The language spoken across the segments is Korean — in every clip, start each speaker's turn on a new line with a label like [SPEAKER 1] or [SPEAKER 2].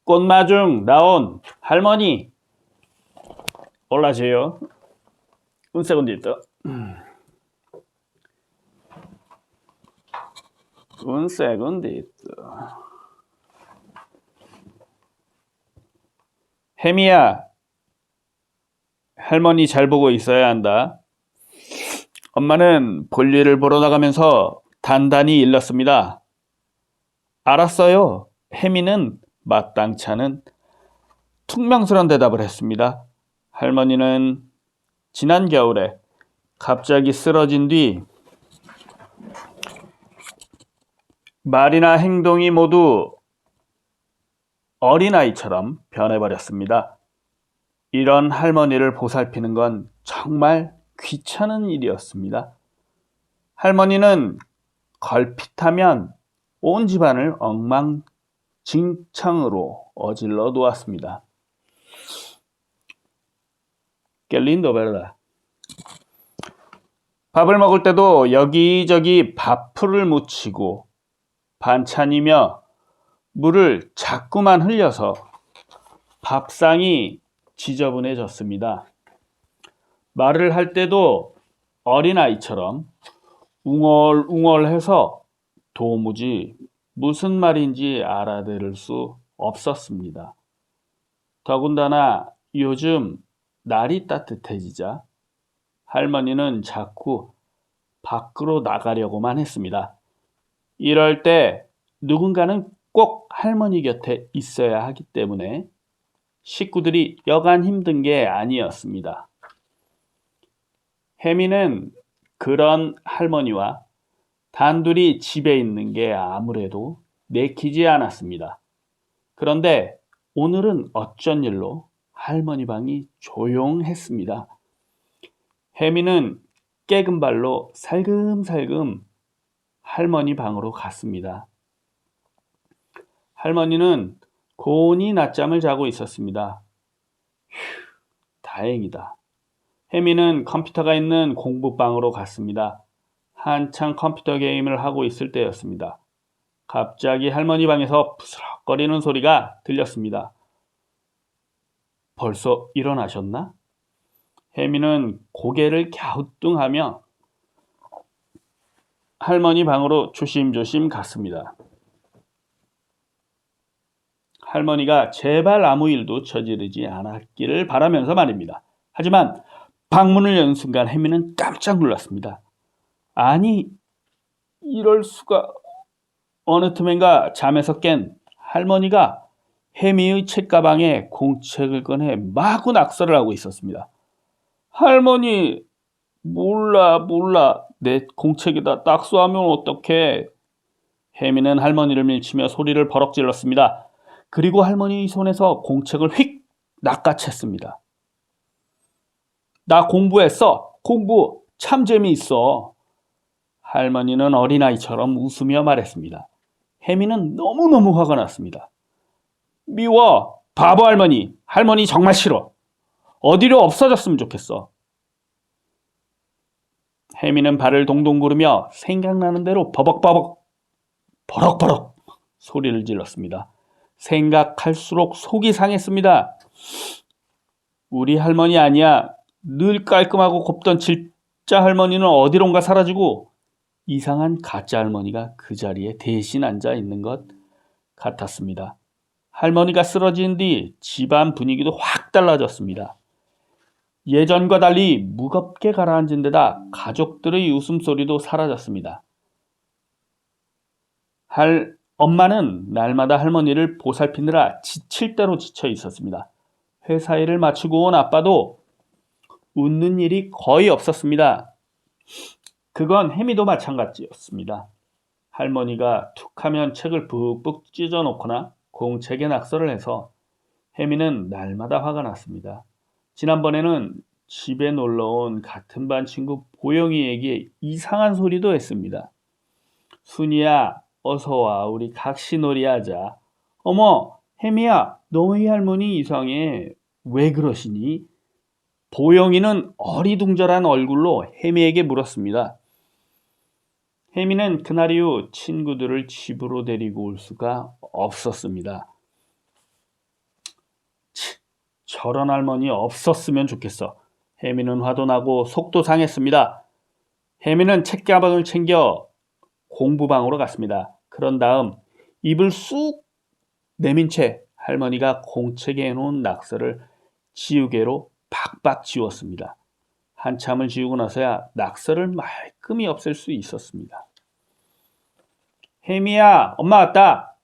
[SPEAKER 1] 꽃마중 나온 할머니 올라세요. Un segundito. Un segundito. 혜미야, 할머니 잘 보고 있어야 한다. 엄마는 볼일을 보러 나가면서 단단히 일렀습니다. 알았어요. 혜미는 마땅치 않은 퉁명스런 대답을 했습니다. 할머니는 지난 겨울에 갑자기 쓰러진 뒤 말이나 행동이 모두 어린아이처럼 변해버렸습니다. 이런 할머니를 보살피는 건 정말 귀찮은 일이었습니다. 할머니는 걸핏하면 온 집안을 엉망진창으로 어질러 놓았습니다. Qué lindo, ¿verdad? 밥을 먹을 때도 여기저기 밥풀을 묻히고 반찬이며 물을 자꾸만 흘려서 밥상이 지저분해졌습니다. 말을 할 때도 어린아이처럼 웅얼웅얼해서 도무지 무슨 말인지 알아들을 수 없었습니다. 더군다나 요즘 날이 따뜻해지자 할머니는 자꾸 밖으로 나가려고만 했습니다. 이럴 때 누군가는 꼭 할머니 곁에 있어야 하기 때문에 식구들이 여간 힘든 게 아니었습니다. 혜미는 그런 할머니와 단둘이 집에 있는 게 아무래도 내키지 않았습니다. 그런데 오늘은 어쩐 일로 할머니 방이 조용했습니다. 혜미는 깨금 발로 살금살금 할머니 방으로 갔습니다. 할머니는 고온히 낮잠을 자고 있었습니다. 휴, 다행이다. 혜미는 컴퓨터가 있는 공부방으로 갔습니다. 한창 컴퓨터 게임을 하고 있을 때였습니다. 갑자기 할머니 방에서 부스럭거리는 소리가 들렸습니다. 벌써 일어나셨나? 혜미는 고개를 갸우뚱하며 할머니 방으로 조심조심 갔습니다. 할머니가 제발 아무 일도 저지르지 않았기를 바라면서 말입니다. 하지만 방문을 여는 순간 혜미는 깜짝 놀랐습니다. 아니, 이럴 수가. 어느 틈엔가 잠에서 깬 할머니가 혜미의 책가방에 공책을 꺼내 마구 낙서를 하고 있었습니다. 할머니, 몰라. 내 공책에다 낙서하면 어떡해. 혜미는 할머니를 밀치며 소리를 버럭 질렀습니다. 그리고 할머니 손에서 공책을 휙 낚아챘습니다. 나 공부했어. 공부 참 재미있어. 할머니는 어린아이처럼 웃으며 말했습니다. 혜미는 너무너무 화가 났습니다. 미워. 바보 할머니. 할머니 정말 싫어. 어디로 없어졌으면 좋겠어. 혜미는 발을 동동 구르며 생각나는 대로 버벅버벅 버럭버럭 소리를 질렀습니다. 생각할수록 속이 상했습니다. 우리 할머니 아니야. 늘 깔끔하고 곱던 진짜 할머니는 어디론가 사라지고 이상한 가짜 할머니가 그 자리에 대신 앉아 있는 것 같았습니다. 할머니가 쓰러진 뒤 집안 분위기도 확 달라졌습니다. 예전과 달리 무겁게 가라앉은 데다 가족들의 웃음소리도 사라졌습니다. 엄마는 날마다 할머니를 보살피느라 지칠 대로 지쳐 있었습니다. 회사 일을 마치고 온 아빠도 웃는 일이 거의 없었습니다. 그건 혜미도 마찬가지였습니다. 할머니가 툭하면 책을 푹푹 찢어놓거나 공책에 낙서를 해서 혜미는 날마다 화가 났습니다. 지난번에는 집에 놀러온 같은 반 친구 보영이에게 이상한 소리도 했습니다. 순이야, 어서와. 우리 각시놀이 하자. 어머, 혜미야, 너희 할머니 이상해. 왜 그러시니? 보영이는 어리둥절한 얼굴로 혜미에게 물었습니다. 혜미는 그날 이후 친구들을 집으로 데리고 올 수가 없었습니다. 저런 할머니 없었으면 좋겠어. 혜미는 화도 나고 속도 상했습니다. 혜미는 책가방을 챙겨 공부방으로 갔습니다. 그런 다음 입을 쑥 내민 채 할머니가 공책에 해놓은 낙서를 지우개로 박박 지웠습니다. 한참을 지우고 나서야 낙서를 말끔히 없앨 수 있었습니다. 혜미야, 엄마 왔다!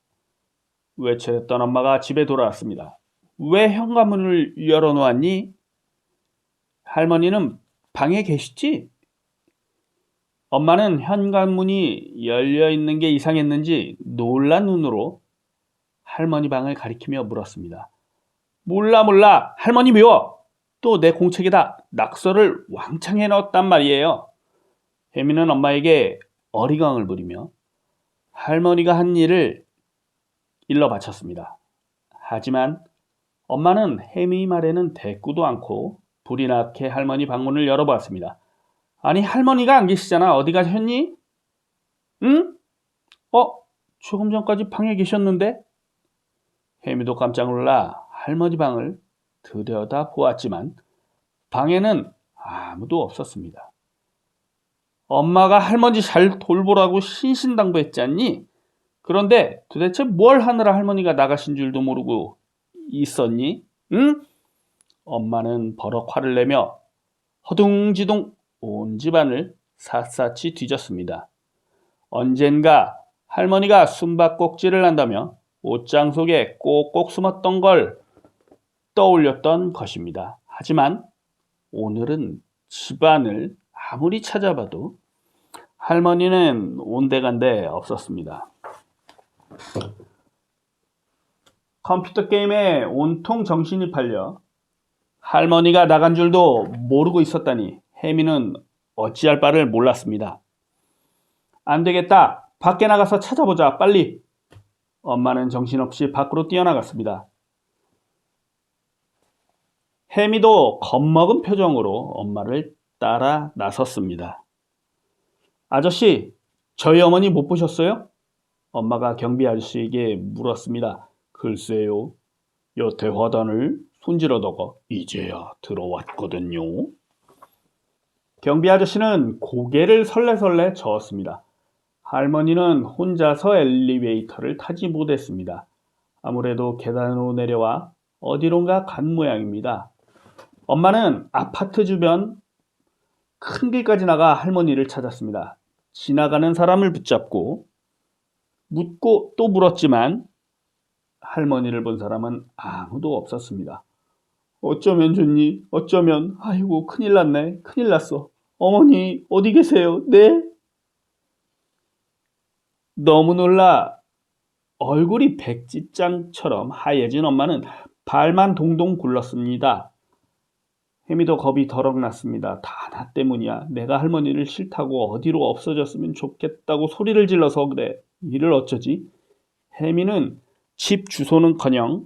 [SPEAKER 1] 외쳤던 엄마가 집에 돌아왔습니다. 왜 현관문을 열어놓았니? 할머니는 방에 계시지? 엄마는 현관문이 열려있는 게 이상했는지 놀란 눈으로 할머니 방을 가리키며 물었습니다. 몰라. 할머니 미워. 또 내 공책에다 낙서를 왕창 해넣었단 말이에요. 혜미는 엄마에게 어리광을 부리며 할머니가 한 일을 일러 바쳤습니다. 하지만 엄마는 혜미 말에는 대꾸도 않고 불이 나게 할머니 방문을 열어보았습니다. 아니, 할머니가 안 계시잖아. 어디 가셨니? 응? 조금 전까지 방에 계셨는데? 혜미도 깜짝 놀라 할머니 방을 들여다 보았지만 방에는 아무도 없었습니다. 엄마가 할머니 잘 돌보라고 신신당부했지 않니? 그런데 도대체 뭘 하느라 할머니가 나가신 줄도 모르고 있었니? 응? 엄마는 버럭 화를 내며 허둥지둥 온 집안을 샅샅이 뒤졌습니다. 언젠가 할머니가 숨바꼭질을 한다며 옷장 속에 꼭꼭 숨었던 걸 떠올렸던 것입니다. 하지만 오늘은 집안을 아무리 찾아봐도 할머니는 온데간데 없었습니다. 컴퓨터 게임에 온통 정신이 팔려 할머니가 나간 줄도 모르고 있었다니 혜미는 어찌할 바를 몰랐습니다. 안 되겠다. 밖에 나가서 찾아보자. 빨리. 엄마는 정신없이 밖으로 뛰어나갔습니다. 혜미도 겁먹은 표정으로 엄마를 따라 나섰습니다. 아저씨, 저희 어머니 못 보셨어요? 엄마가 경비 아저씨에게 물었습니다. 글쎄요. 여태 화단을 손질하다가 이제야 들어왔거든요. 경비 아저씨는 고개를 설레설레 저었습니다. 할머니는 혼자서 엘리베이터를 타지 못했습니다. 아무래도 계단으로 내려와 어디론가 간 모양입니다. 엄마는 아파트 주변 큰 길까지 나가 할머니를 찾았습니다. 지나가는 사람을 붙잡고 묻고 또 물었지만 할머니를 본 사람은 아무도 없었습니다. 어쩌면 좋니? 어쩌면. 아이고, 큰일 났네. 큰일 났어. 어머니 어디 계세요? 네? 너무 놀라 얼굴이 백지장처럼 하얘진 엄마는 발만 동동 굴렀습니다. 혜미도 겁이 더럭 났습니다. 다 나 때문이야. 내가 할머니를 싫다고 어디로 없어졌으면 좋겠다고 소리를 질러서 그래. 이를 어쩌지? 혜미는 집 주소는커녕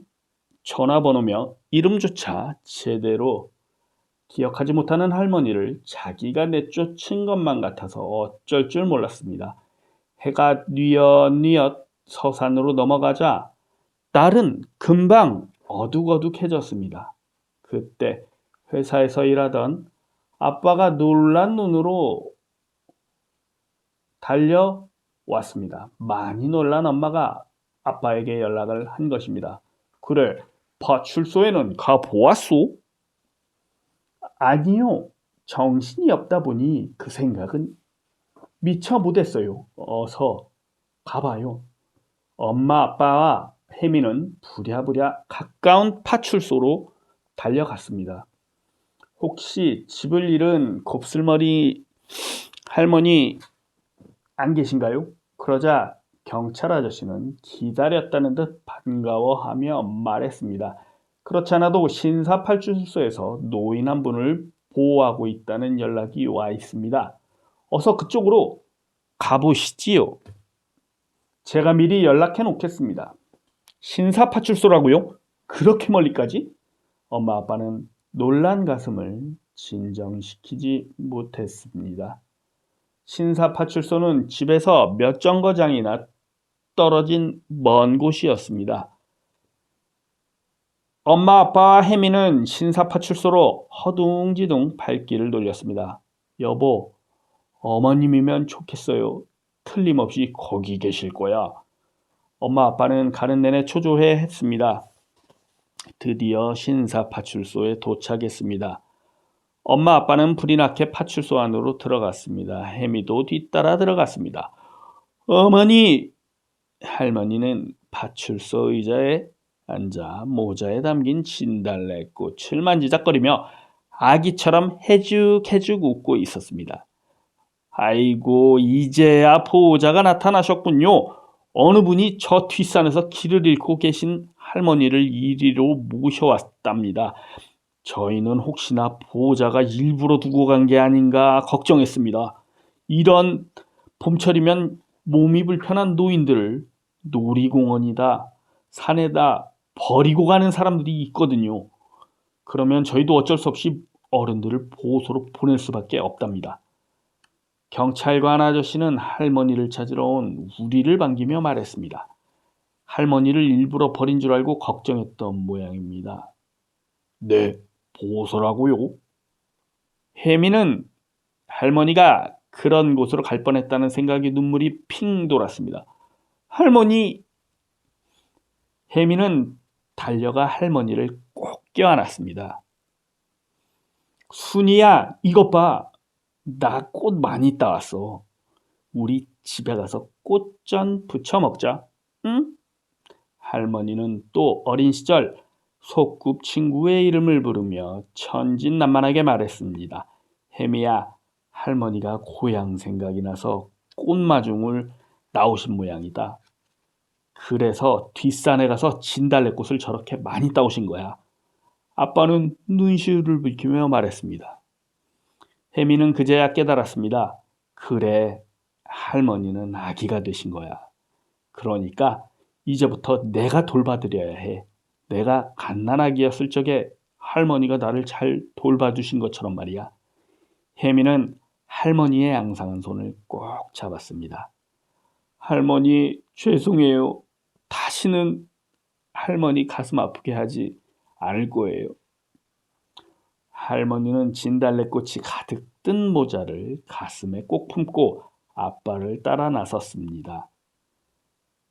[SPEAKER 1] 전화번호며 이름조차 제대로 기억하지 못하는 할머니를 자기가 내쫓은 것만 같아서 어쩔 줄 몰랐습니다. 해가 뉘엿뉘엿 서산으로 넘어가자 날은 금방 어둑어둑해졌습니다. 그때 회사에서 일하던 아빠가 놀란 눈으로 달려왔습니다. 많이 놀란 엄마가 아빠에게 연락을 한 것입니다. 그래, 파출소에는 가보았소? 아니요. 정신이 없다 보니 그 생각은 미처 못했어요. 어서 가봐요. 엄마 아빠와 혜미는 부랴부랴 가까운 파출소로 달려갔습니다. 혹시 집을 잃은 곱슬머리 할머니 안 계신가요? 그러자 경찰 아저씨는 기다렸다는 듯 반가워하며 말했습니다. 그렇지 않아도 신사파출소에서 노인 한 분을 보호하고 있다는 연락이 와 있습니다. 어서 그쪽으로 가보시지요. 제가 미리 연락해 놓겠습니다. 신사파출소라고요? 그렇게 멀리까지? 엄마 아빠는 놀란 가슴을 진정시키지 못했습니다. 신사파출소는 집에서 몇 정거장이나 떨어진 먼 곳이었습니다. 엄마 아빠와 혜미는 신사파출소로 허둥지둥 발길을 돌렸습니다. 여보, 어머님이면 좋겠어요. 틀림없이 거기 계실 거야. 엄마 아빠는 가는 내내 초조해 했습니다. 드디어 신사파출소에 도착했습니다. 엄마 아빠는 불이 나게 파출소 안으로 들어갔습니다. 혜미도 뒤따라 들어갔습니다. 어머니! 할머니는 파출소 의자에 앉아 모자에 담긴 진달래꽃을 만지작거리며 아기처럼 해죽해죽 웃고 있었습니다. 아이고, 이제야 보호자가 나타나셨군요. 어느 분이 저 뒷산에서 길을 잃고 계신 할머니를 이리로 모셔왔답니다. 저희는 혹시나 보호자가 일부러 두고 간 게 아닌가 걱정했습니다. 이런 봄철이면 몸이 불편한 노인들을 놀이공원이다, 산에다 버리고 가는 사람들이 있거든요. 그러면 저희도 어쩔 수 없이 어른들을 보호소로 보낼 수밖에 없답니다. 경찰관 아저씨는 할머니를 찾으러 온 우리를 반기며 말했습니다. 할머니를 일부러 버린 줄 알고 걱정했던 모양입니다. 네, 보호소라고요? 혜미는 할머니가 그런 곳으로 갈 뻔했다는 생각에 눈물이 핑 돌았습니다. 할머니! 혜미는 달려가 할머니를 꼭 껴안았습니다. 순이야, 이것 봐. 나 꽃 많이 따왔어. 우리 집에 가서 꽃전 부쳐 먹자. 응? 할머니는 또 어린 시절 소꿉 친구의 이름을 부르며 천진난만하게 말했습니다. 혜미야, 할머니가 고향 생각이 나서 꽃마중을 나오신 모양이다. 그래서 뒷산에 가서 진달래꽃을 저렇게 많이 따오신 거야. 아빠는 눈시울을 붉히며 말했습니다. 혜미는 그제야 깨달았습니다. 그래, 할머니는 아기가 되신 거야. 그러니까 이제부터 내가 돌봐드려야 해. 내가 갓난아기였을 적에 할머니가 나를 잘 돌봐주신 것처럼 말이야. 혜미는 할머니의 앙상한 손을 꼭 잡았습니다. 할머니, 죄송해요. 다시는 할머니 가슴 아프게 하지 않을 거예요. 할머니는 진달래꽃이 가득 뜬 모자를 가슴에 꼭 품고 아빠를 따라 나섰습니다.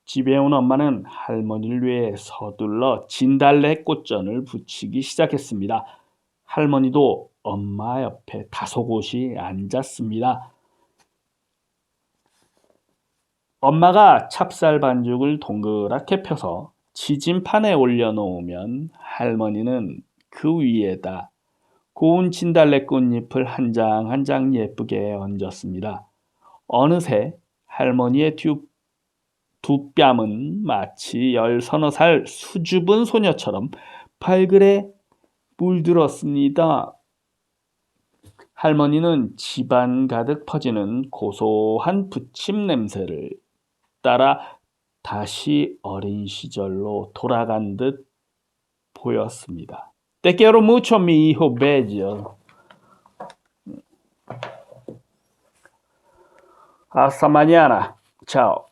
[SPEAKER 1] 집에 온 엄마는 할머니를 위해 서둘러 진달래꽃전을 부치기 시작했습니다. 할머니도 엄마 옆에 다소곳이 앉았습니다. 엄마가 찹쌀 반죽을 동그랗게 펴서 지진판에 올려놓으면 할머니는 그 위에다 고운 진달래꽃잎을 한 장 한 장 예쁘게 얹었습니다. 어느새 할머니의 두 뺨은 마치 10서너 살 수줍은 소녀처럼 발그레 물들었습니다. 할머니는 집안 가득 퍼지는 고소한 부침 냄새를 따라 다시 어린 시절로 돌아간 듯 보였습니다. Te quiero mucho, mi hijo bello. Hasta mañana. Chao.